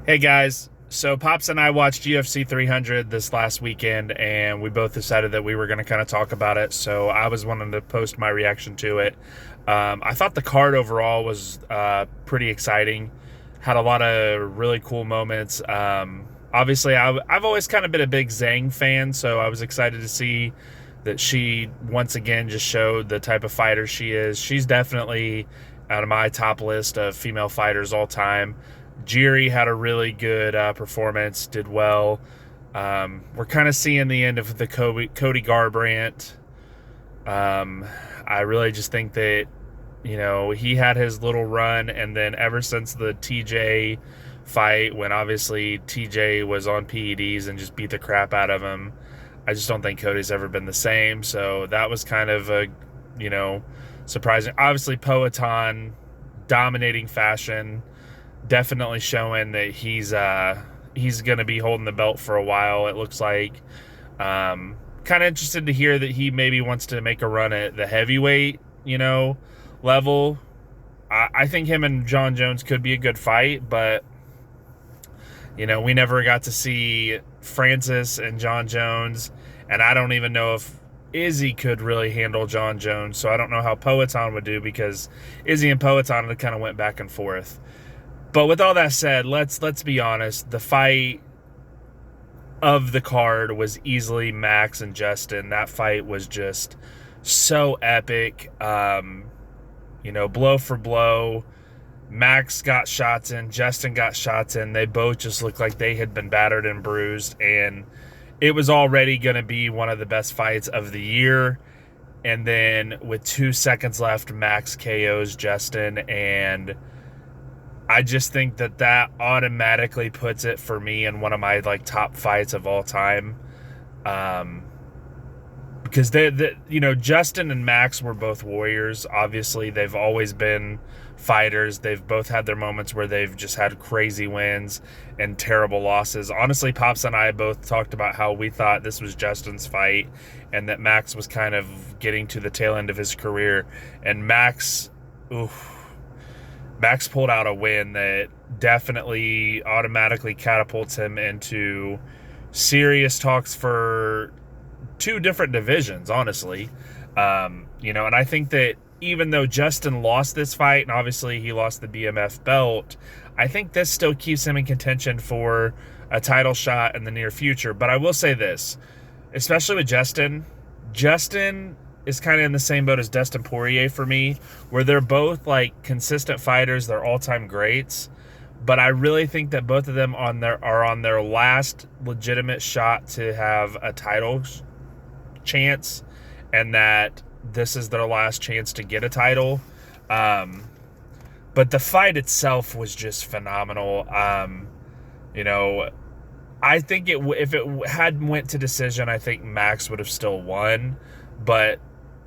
Hey guys, so Pops and I watched UFC 300 this last weekend, and we both decided that we were going to kind of talk about it. So I was wanting to post my reaction to it. I thought the card overall was pretty exciting, had a lot of really cool moments. Obviously, I've always kind of been a big Zhang fan, so I was excited to see that she once again just showed the type of fighter she is. She's definitely out of my top list of female fighters all time. Jiri had a really good performance, did well. We're kind of seeing the end of the Cody Garbrandt. I really just think that, he had his little run, and then ever since the TJ fight, when obviously TJ was on PEDs and just beat the crap out of him, I just don't think Cody's ever been the same. So that was kind of a, surprising. Obviously, Poatan, dominating fashion, definitely showing that he's going to be holding the belt for a while, it looks like. Kind of interested to hear that he maybe wants to make a run at the heavyweight, level. I think him and John Jones could be a good fight, but, we never got to see Francis and John Jones, and I don't even know if Izzy could really handle John Jones, so I don't know how Poatan would do, because Izzy and Poatan kind of went back and forth. But with all that said, let's be honest. The fight of the card was easily Max and Justin. That fight was just so epic. Blow for blow. Max got shots in. Justin got shots in. They both just looked like they had been battered and bruised. And it was already going to be one of the best fights of the year. And then with 2 seconds left, Max KOs Justin, and I just think that automatically puts it for me in one of my top fights of all time, because Justin and Max were both warriors. Obviously, they've always been fighters. They've both had their moments where they've just had crazy wins and terrible losses. Honestly, Pops and I both talked about how we thought this was Justin's fight, and that Max was kind of getting to the tail end of his career, and Max pulled out a win that definitely automatically catapults him into serious talks for 2 different divisions, honestly. And I think that even though Justin lost this fight, and obviously he lost the BMF belt, I think this still keeps him in contention for a title shot in the near future. But I will say this, especially with Justin is kind of in the same boat as Dustin Poirier for me, where they're both consistent fighters. They're all-time greats, but I really think that both of them are on their last legitimate shot to have a title chance, and that this is their last chance to get a title. But the fight itself was just phenomenal. I think if it had went to decision, I think Max would have still won, but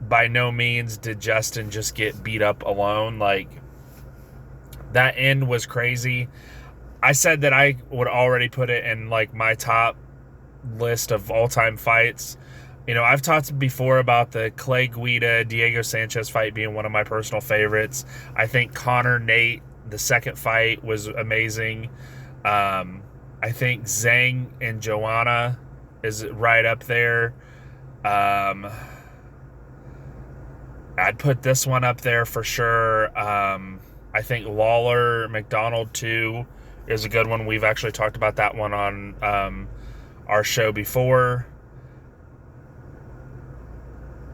by no means did Justin just get beat up alone. That end was crazy. I said that I would already put it in my top list of all-time fights. I've talked before about the Clay Guida Diego Sanchez fight being one of my personal favorites. I think Conor Nate, the second fight, was amazing. I think Zhang and Joanna is right up there. I'd put this one up there for sure. I think Lawler McDonald 2 is a good one. We've actually talked about that one on our show before.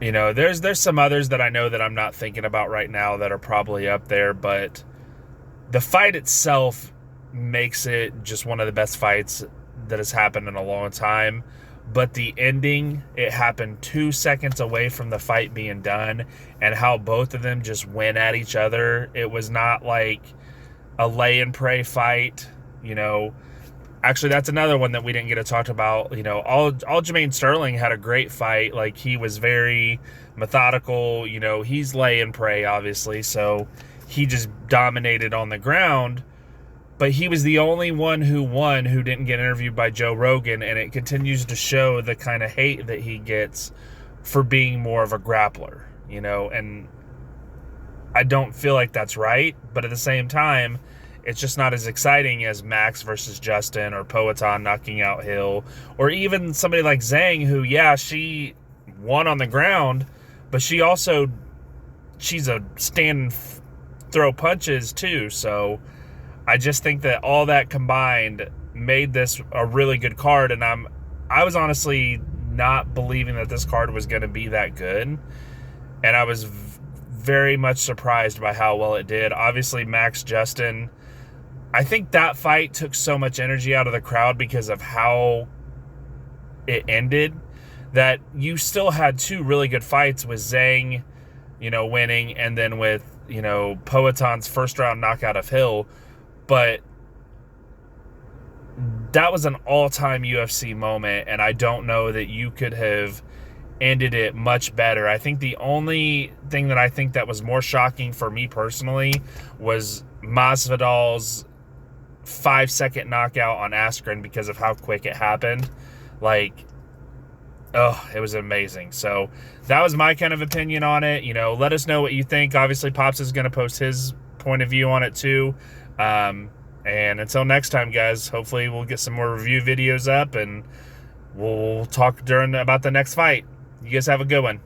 There's some others that I know that I'm not thinking about right now that are probably up there, but the fight itself makes it just one of the best fights that has happened in a long time. But the ending, it happened 2 seconds away from the fight being done, and how both of them just went at each other. It was not like a lay and pray fight. Actually, that's another one that we didn't get to talk about. Aljamain Sterling had a great fight. He was very methodical. He's lay and pray, obviously, so he just dominated on the ground. But he was the only one who won who didn't get interviewed by Joe Rogan, and it continues to show the kind of hate that he gets for being more of a grappler, and I don't feel like that's right. But at the same time, it's just not as exciting as Max versus Justin or Poatan knocking out Hill, or even somebody like Zhang, who, yeah, she won on the ground, but she's a stand and throw punches too. So I just think that all that combined made this a really good card, and I was honestly not believing that this card was going to be that good, and I was very much surprised by how well it did. Obviously, Max Justin, I think that fight took so much energy out of the crowd because of how it ended, that you still had two really good fights with Zhang, winning, and then with, Poatan's first round knockout of Hill. But that was an all-time UFC moment, and I don't know that you could have ended it much better. I think the only thing that I think that was more shocking for me personally was Masvidal's 5-second knockout on Askren because of how quick it happened. It was amazing. So that was my kind of opinion on it. Let us know what you think. Obviously, Pops is going to post his point of view on it too. And until next time, guys, hopefully we'll get some more review videos up, and we'll talk about the next fight. You guys have a good one.